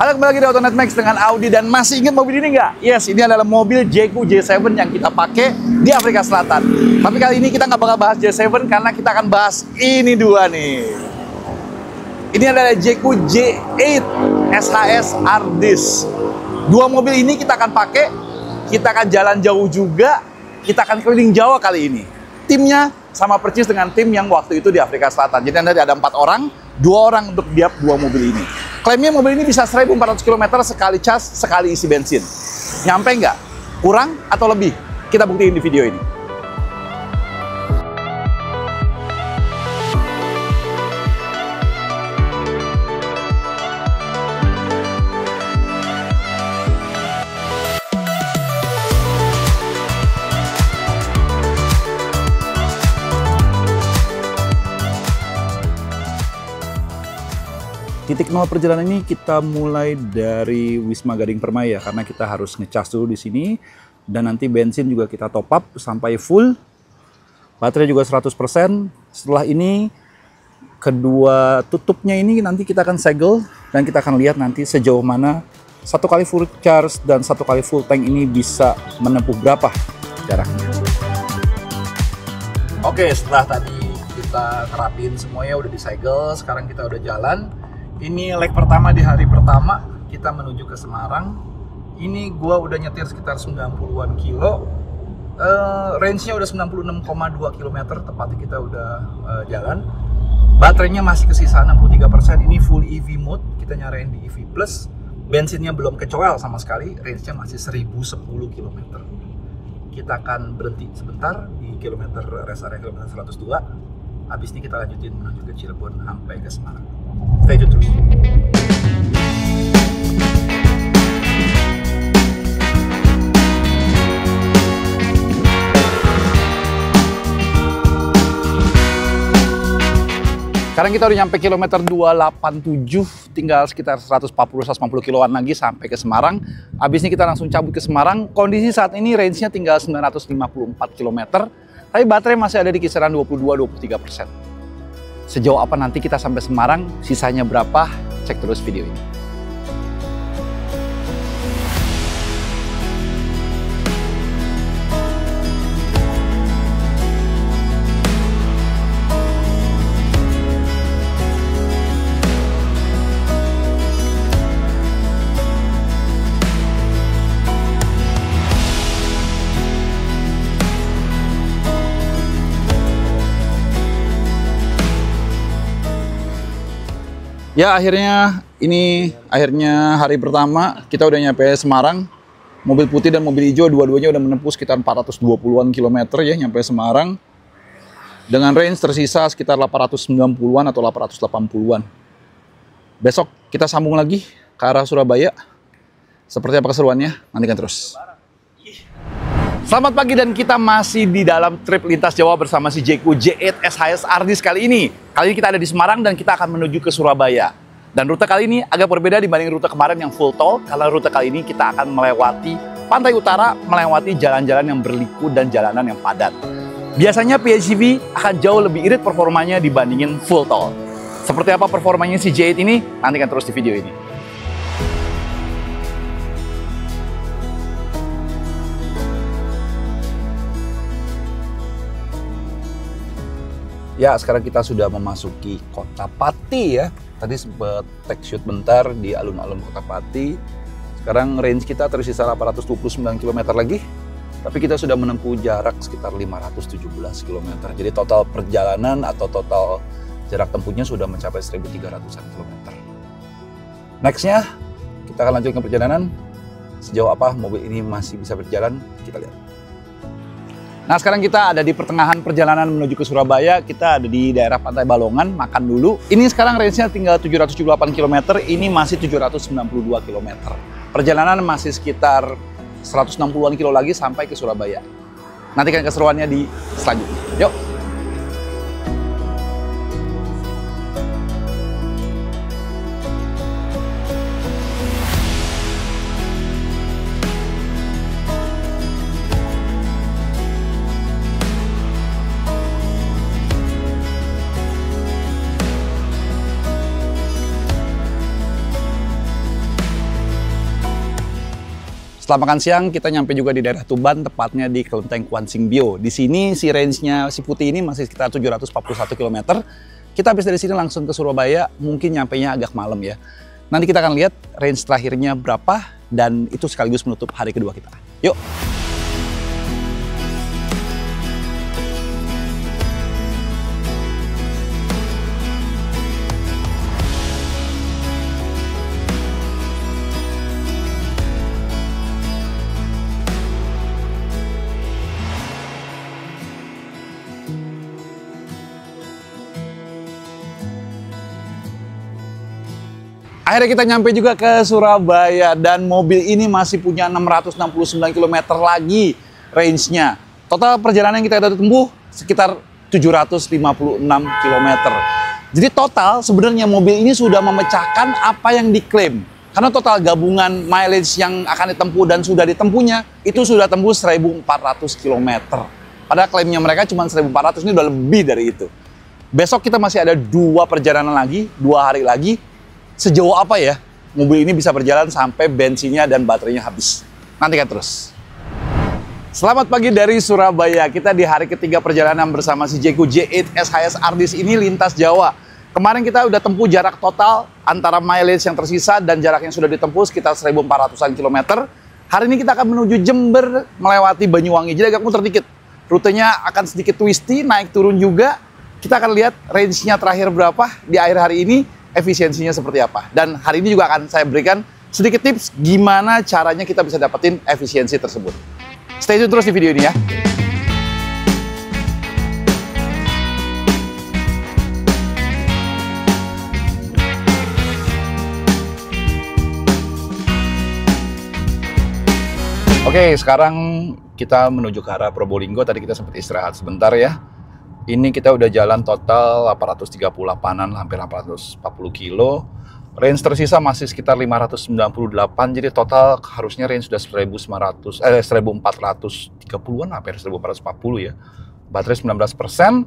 Halo, kembali lagi di AutoNet Max dengan Audi, dan masih ingat mobil ini nggak? Yes, ini adalah mobil Jeku J7 yang kita pakai di Afrika Selatan. Tapi kali ini kita nggak bakal bahas J7 karena kita akan bahas ini dua nih. Ini adalah Jeku J8 SHS Ardis. Dua mobil ini kita akan pakai, kita akan jalan jauh juga, kita akan keliling Jawa kali ini. Timnya sama persis dengan tim yang waktu itu di Afrika Selatan. Jadi nanti ada 4 orang, 2 orang untuk tiap 2 mobil ini. Klaimnya mobil ini bisa 1.400 km sekali cas, sekali isi bensin. Nyampe nggak? Kurang atau lebih? Kita buktiin di video ini. Titik nol perjalanan ini kita mulai dari Wisma Gading Permai ya, karena kita harus ngecas dulu di sini, dan nanti bensin juga kita top up sampai full. Baterai juga 100%. Setelah ini kedua tutupnya ini nanti kita akan segel dan kita akan lihat nanti sejauh mana 1 kali full charge dan 1 kali full tank ini bisa menempuh berapa jaraknya. Oke, setelah tadi kita terapin semuanya, udah disegel, sekarang kita udah jalan. Ini leg pertama di hari pertama, kita menuju ke Semarang. Ini gua udah nyetir sekitar 90-an kilo. Range-nya udah 96,2 km, tepatnya kita udah jalan. Baterainya masih kesisa 63%, ini full EV mode, kita nyarain di EV+. Bensinnya belum kecoel sama sekali, range-nya masih 1010 km. Kita akan berhenti sebentar di rest area kilometer 102. Habis ini kita lanjutin menuju ke Cirebon sampai ke Semarang. Stay tune terus. Sekarang kita udah nyampe kilometer 287, tinggal sekitar 140-150 kiloan lagi sampai ke Semarang. Habis ini kita langsung cabut ke Semarang. Kondisi saat ini range-nya tinggal 954 km, tapi baterai masih ada di kisaran 22-23%. Sejauh apa nanti kita sampai Semarang, sisanya berapa, cek terus video ini. Ya, akhirnya hari pertama kita udah nyampe Semarang. Mobil putih dan mobil hijau dua-duanya udah menempuh sekitar 420-an kilometer ya nyampe Semarang. Dengan range tersisa sekitar 890-an atau 880-an. Besok kita sambung lagi ke arah Surabaya. Seperti apa keseruannya? Nantikan terus. Selamat pagi, dan kita masih di dalam trip lintas Jawa bersama si Jeku J8 SHS Ardis kali ini. Kali ini kita ada di Semarang dan kita akan menuju ke Surabaya. Dan rute kali ini agak berbeda dibanding rute kemarin yang full tol, karena rute kali ini kita akan melewati pantai utara, melewati jalan-jalan yang berliku dan jalanan yang padat. Biasanya PHEV akan jauh lebih irit performanya dibandingin full tol. Seperti apa performanya si J8 ini? Nantikan terus di video ini. Ya, sekarang kita sudah memasuki Kota Pati ya. Tadi sempat take shoot bentar di alun-alun Kota Pati. Sekarang range kita tersisa 829 km lagi. Tapi kita sudah menempuh jarak sekitar 517 km. Jadi total perjalanan atau total jarak tempuhnya sudah mencapai 1.300-an km. Nextnya, kita akan lanjutkan perjalanan. Sejauh apa mobil ini masih bisa berjalan, kita lihat. Nah, sekarang kita ada di pertengahan perjalanan menuju ke Surabaya. Kita ada di daerah Pantai Balongan, makan dulu. Ini sekarang range-nya tinggal 778 km, ini masih 792 km. Perjalanan masih sekitar 160-an kilo lagi sampai ke Surabaya. Nantikan keseruannya di selanjutnya. Yuk! Setelah makan siang, kita nyampe juga di daerah Tuban, tepatnya di Kelenteng Kuansing Bio. Di sini si range-nya si putih ini masih sekitar 741 km. Kita habis dari sini langsung ke Surabaya, mungkin nyampenya agak malam ya. Nanti kita akan lihat range terakhirnya berapa, dan itu sekaligus menutup hari kedua kita. Yuk! Akhirnya kita nyampe juga ke Surabaya dan mobil ini masih punya 669 km lagi range-nya. Total perjalanan yang kita udah tempuh sekitar 756 km. Jadi total sebenarnya mobil ini sudah memecahkan apa yang diklaim. Karena total gabungan mileage yang akan ditempuh dan sudah ditempuhnya itu sudah tembus 1.400 km. Padahal klaimnya mereka cuma 1.400, ini udah lebih dari itu. Besok kita masih ada 2 perjalanan lagi, 2 hari lagi. Sejauh apa ya mobil ini bisa berjalan sampai bensinnya dan baterainya habis? Nantikan terus. Selamat pagi dari Surabaya. Kita di hari ketiga perjalanan bersama si Jayco J8 SHS Ardis ini lintas Jawa. Kemarin kita udah tempuh jarak total antara mileage yang tersisa dan jarak yang sudah ditempuh sekitar 1.400-an kilometer. Hari ini kita akan menuju Jember melewati Banyuwangi. Jadi agak muter dikit. Rutenya akan sedikit twisty, naik turun juga. Kita akan lihat range-nya terakhir berapa di akhir hari ini. Efisiensinya seperti apa. Dan hari ini juga akan saya berikan sedikit tips gimana caranya kita bisa dapetin efisiensi tersebut. Stay tune terus di video ini ya. Oke, sekarang kita menuju ke arah Probolinggo. Tadi kita sempat istirahat sebentar ya. Ini kita udah jalan total 838-an, hampir 840 kilo. Range tersisa masih sekitar 598, jadi total harusnya range sudah 1430-an, hampir 1440 ya. Baterai 19%.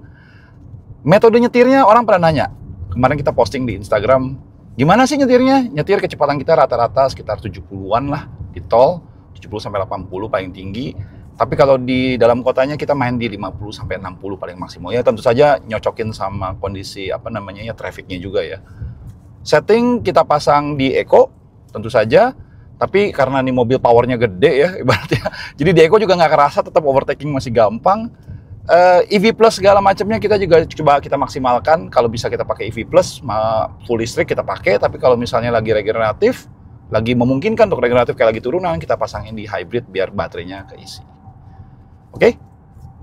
Metode nyetirnya orang pernah nanya. Kemarin kita posting di Instagram, gimana sih nyetirnya? Nyetir kecepatan kita rata-rata sekitar 70-an lah di tol, 70-80 paling tinggi. Tapi kalau di dalam kotanya kita main di 50-60 paling maksimal. Ya tentu saja nyocokin sama kondisi trafficnya juga ya. Setting kita pasang di Eco tentu saja. Tapi karena ini mobil powernya gede ya ibaratnya. Jadi di Eco juga nggak kerasa, tetap overtaking masih gampang. EV Plus segala macamnya kita juga coba kita maksimalkan. Kalau bisa kita pakai EV Plus, full listrik kita pakai. Tapi kalau misalnya lagi regeneratif, lagi memungkinkan untuk regeneratif kayak lagi turunan, kita pasangin di hybrid biar baterainya keisi. Oke,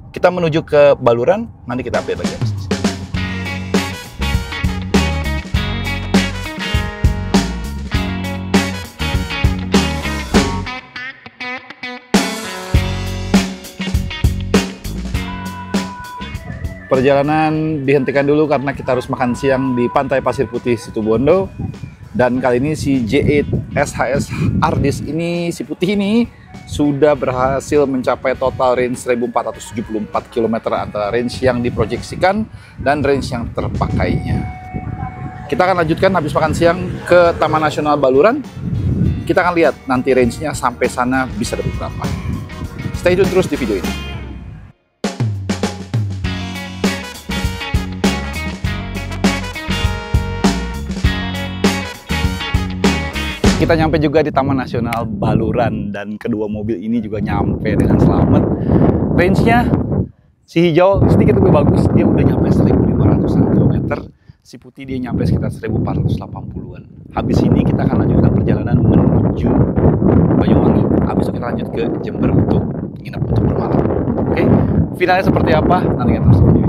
kita menuju ke Baluran, nanti kita update lagi. Perjalanan dihentikan dulu karena kita harus makan siang di Pantai Pasir Putih Situbondo. Dan kali ini si J8 SHS Ardis ini, si putih ini, sudah berhasil mencapai total range 1474 km antara range yang diproyeksikan dan range yang terpakainya. Kita akan lanjutkan habis makan siang ke Taman Nasional Baluran. Kita akan lihat nanti range-nya sampai sana bisa dapat berapa. Stay tune terus di video ini. Kita nyampe juga di Taman Nasional Baluran dan kedua mobil ini juga nyampe dengan selamat. Range-nya si hijau sedikit lebih bagus, dia udah nyampe 1.500-an km. Si putih dia nyampe sekitar 1.480-an. Habis ini kita akan lanjutkan perjalanan menuju Banyuwangi. Habis itu kita lanjut ke Jember untuk nginep untuk bermalam. Oke, finalnya seperti apa? Nanti kita terus video.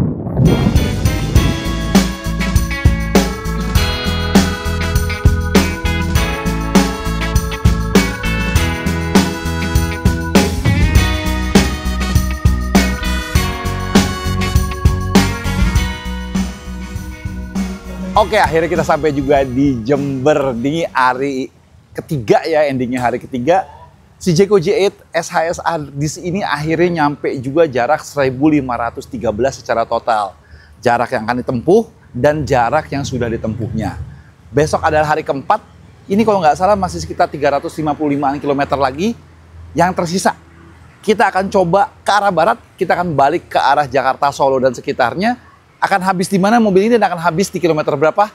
Oke, akhirnya kita sampai juga di Jember di hari ketiga ya, endingnya hari ketiga. Si Jayco J8 SHS Ardis ini akhirnya nyampe juga jarak 1.513 secara total. Jarak yang akan ditempuh dan jarak yang sudah ditempuhnya. Besok adalah hari keempat. Ini kalau nggak salah masih sekitar 355 km lagi. Yang tersisa, kita akan coba ke arah barat, kita akan balik ke arah Jakarta, Solo, dan sekitarnya. Akan habis di mana mobil ini dan akan habis di kilometer berapa?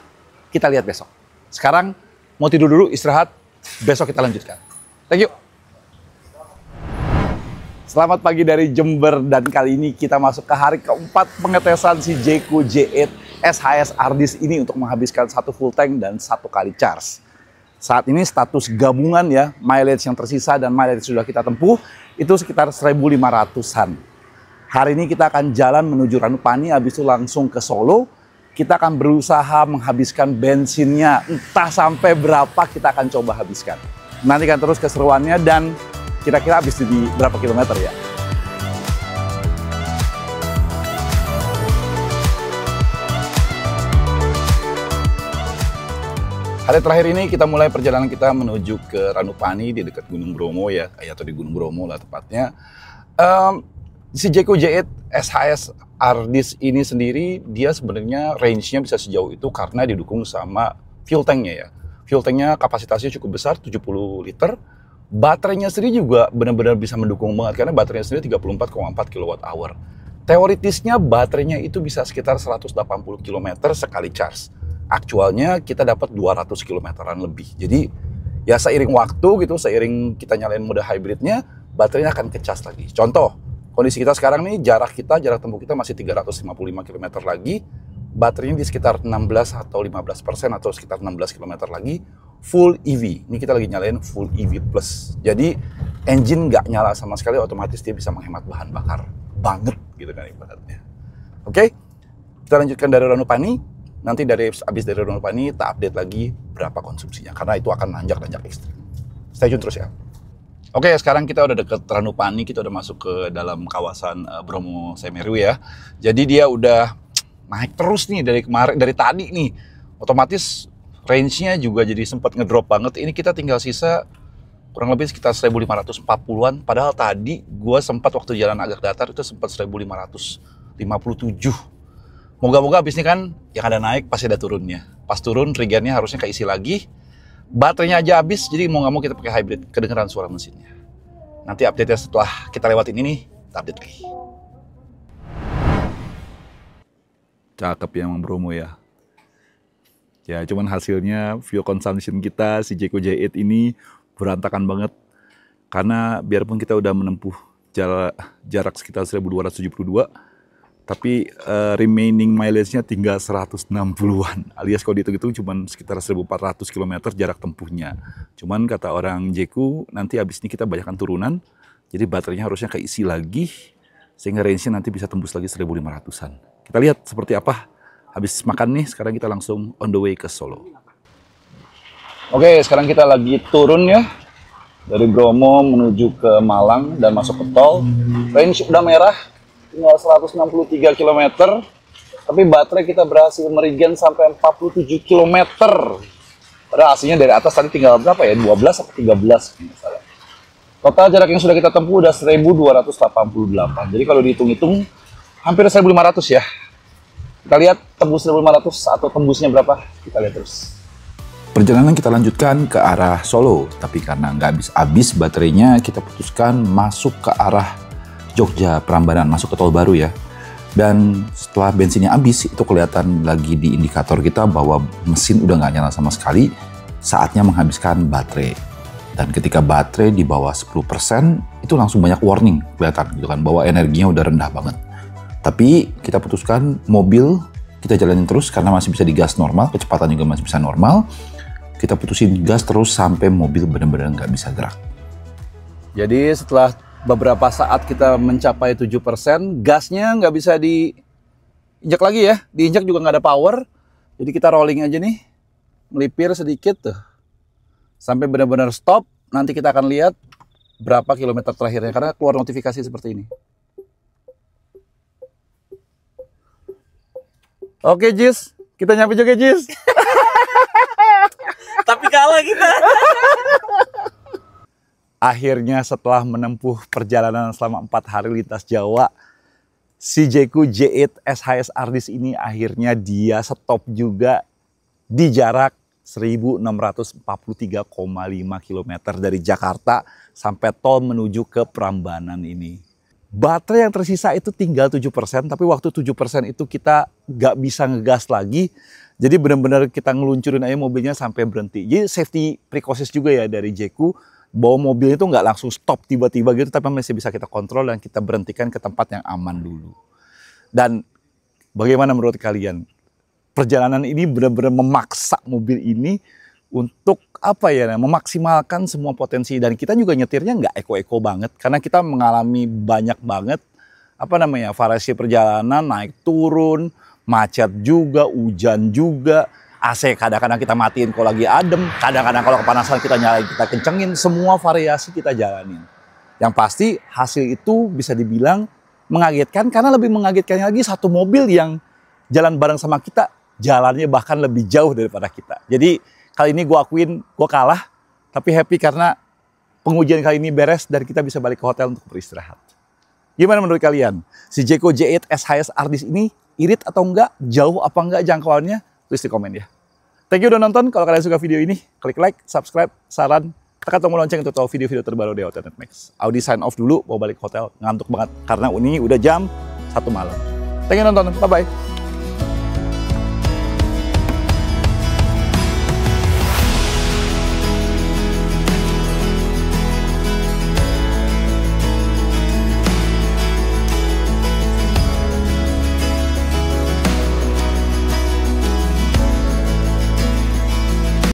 Kita lihat besok. Sekarang mau tidur dulu, istirahat. Besok kita lanjutkan. Thank you. Selamat pagi dari Jember, dan kali ini kita masuk ke hari keempat pengetesan si Jayco J8 SHS Ardis ini untuk menghabiskan 1 full tank dan 1 kali charge. Saat ini status gabungan ya, mileage yang tersisa dan mileage sudah kita tempuh itu sekitar 1.500-an. Hari ini kita akan jalan menuju Ranupani, habis itu langsung ke Solo. Kita akan berusaha menghabiskan bensinnya, entah sampai berapa kita akan coba habiskan. Nantikan terus keseruannya dan kira-kira habis di berapa kilometer ya. Hari terakhir ini kita mulai perjalanan kita menuju ke Ranupani di dekat Gunung Bromo ya, atau di Gunung Bromo lah tepatnya. Si Jayco J8 SHS Ardis ini sendiri, dia sebenarnya range-nya bisa sejauh itu karena didukung sama fuel tank-nya ya. Fuel tank-nya kapasitasnya cukup besar, 70 liter. Baterainya sendiri juga benar-benar bisa mendukung banget karena baterainya sendiri 34,4 kWh. Teoritisnya baterainya itu bisa sekitar 180 km sekali charge. Aktualnya kita dapat 200 km-an lebih. Jadi ya seiring waktu gitu, seiring kita nyalain mode hybridnya, baterainya akan kecas lagi. Contoh, kondisi kita sekarang nih, jarak tempuh kita masih 355 km lagi. Baterainya di sekitar 16 atau 15% atau sekitar 16 km lagi. Full EV, ini kita lagi nyalain full EV plus. Jadi engine nggak nyala sama sekali, otomatis dia bisa menghemat bahan bakar banget gitu kan ibaratnya. Oke, kita lanjutkan dari Ranupani. Nanti abis dari Ranupani kita update lagi berapa konsumsinya karena itu akan nanjak ekstrim. Stay tune terus ya. Oke, sekarang kita udah deket Ranupani, kita udah masuk ke dalam kawasan Bromo Semeru ya. Jadi dia udah naik terus nih dari tadi nih. Otomatis range-nya juga jadi sempat ngedrop banget. Ini kita tinggal sisa kurang lebih sekitar 1.540-an. Padahal tadi gua sempat waktu jalan agak datar itu sempat 1.557. Moga-moga abis ini kan yang ada naik pasti ada turunnya. Pas turun triggernya harusnya keisi lagi. Baterainya aja habis, jadi mau nggak mau kita pakai hybrid, kedengeran suara mesinnya. Nanti update-nya setelah kita lewatin ini nih, kita update lagi. Cakep ya emang Bromo ya. Ya cuman hasilnya fuel consumption kita si Jayco J8 ini berantakan banget. Karena biarpun kita udah menempuh jarak sekitar 1272, tapi remaining mileage-nya tinggal 160-an. Alias kalau dihitung-hitung cuma sekitar 1400 km jarak tempuhnya. Cuman kata orang Jayco, nanti habis ini kita banyakkan turunan, jadi baterainya harusnya keisi lagi, sehingga range-nya nanti bisa tembus lagi 1500-an. Kita lihat seperti apa. Habis makan nih, sekarang kita langsung on the way ke Solo. Oke, sekarang kita lagi turun ya. Dari Bromo menuju ke Malang dan masuk ke tol. Range udah merah. Tinggal 163 km, tapi baterai kita berhasil merigen sampai 47 km. Padahal aslinya dari atas tadi tinggal berapa ya? 12 atau 13 misalnya. Total jarak yang sudah kita tempuh udah 1288. Jadi kalau dihitung-hitung hampir 1500 ya. Kita lihat tembus 1500 atau tembusnya berapa? Kita lihat terus. Perjalanan kita lanjutkan ke arah Solo, tapi karena nggak habis-habis baterainya, kita putuskan masuk ke arah Jogja Prambanan, masuk ke tol baru ya. Dan setelah bensinnya habis, itu kelihatan lagi di indikator kita bahwa mesin udah nggak nyala sama sekali, saatnya menghabiskan baterai. Dan ketika baterai di bawah 10%, itu langsung banyak warning kelihatan gitu kan, bahwa energinya udah rendah banget. Tapi kita putuskan mobil kita jalanin terus karena masih bisa digas normal, kecepatan juga masih bisa normal. Kita putusin gas terus sampai mobil benar-benar nggak bisa gerak. Jadi setelah beberapa saat kita mencapai 7%, gasnya nggak bisa diinjak lagi ya. Diinjak juga nggak ada power. Jadi kita rolling aja nih, melipir sedikit tuh. Sampai benar-benar stop, nanti kita akan lihat berapa kilometer terakhirnya. Karena keluar notifikasi seperti ini. Oke Jis, kita nyampe juga Jis. Tapi kalah kita. Akhirnya setelah menempuh perjalanan selama 4 hari lintas Jawa, si Jayco J8 SHS Ardis ini akhirnya dia stop juga di jarak 1643,5 km dari Jakarta sampai tol menuju ke Prambanan ini. Baterai yang tersisa itu tinggal 7%, tapi waktu 7% itu kita nggak bisa ngegas lagi. Jadi benar-benar kita ngeluncurin aja mobilnya sampai berhenti. Jadi safety precautions juga ya dari Jeku, bahwa mobil itu nggak langsung stop tiba-tiba gitu, tapi masih bisa kita kontrol dan kita berhentikan ke tempat yang aman dulu. Dan bagaimana menurut kalian? Perjalanan ini benar-benar memaksa mobil ini untuk apa ya, memaksimalkan semua potensi, dan kita juga nyetirnya nggak eko-eko banget karena kita mengalami banyak banget variasi perjalanan, naik turun, macet juga, hujan juga, AC kadang-kadang kita matiin kalau lagi adem, kadang-kadang kalau kepanasan kita nyalain, kita kencengin, semua variasi kita jalanin. Yang pasti hasil itu bisa dibilang mengagetkan, karena lebih mengagetkannya lagi satu mobil yang jalan bareng sama kita, jalannya bahkan lebih jauh daripada kita. Jadi kali ini gue akuin gue kalah, tapi happy karena pengujian kali ini beres dan kita bisa balik ke hotel untuk beristirahat. Gimana menurut kalian? Si Jeco J8 SHS Ardis ini irit atau enggak? Jauh apa enggak jangkauannya? Tulis di komen ya. Thank you udah nonton. Kalau kalian suka video ini, klik like, subscribe, saran, tekan tombol lonceng untuk tahu video-video terbaru dari Hotel Max. Audi sign off dulu, mau balik ke hotel. Ngantuk banget karena ini udah jam 1 malam. Thank you nonton. Bye-bye.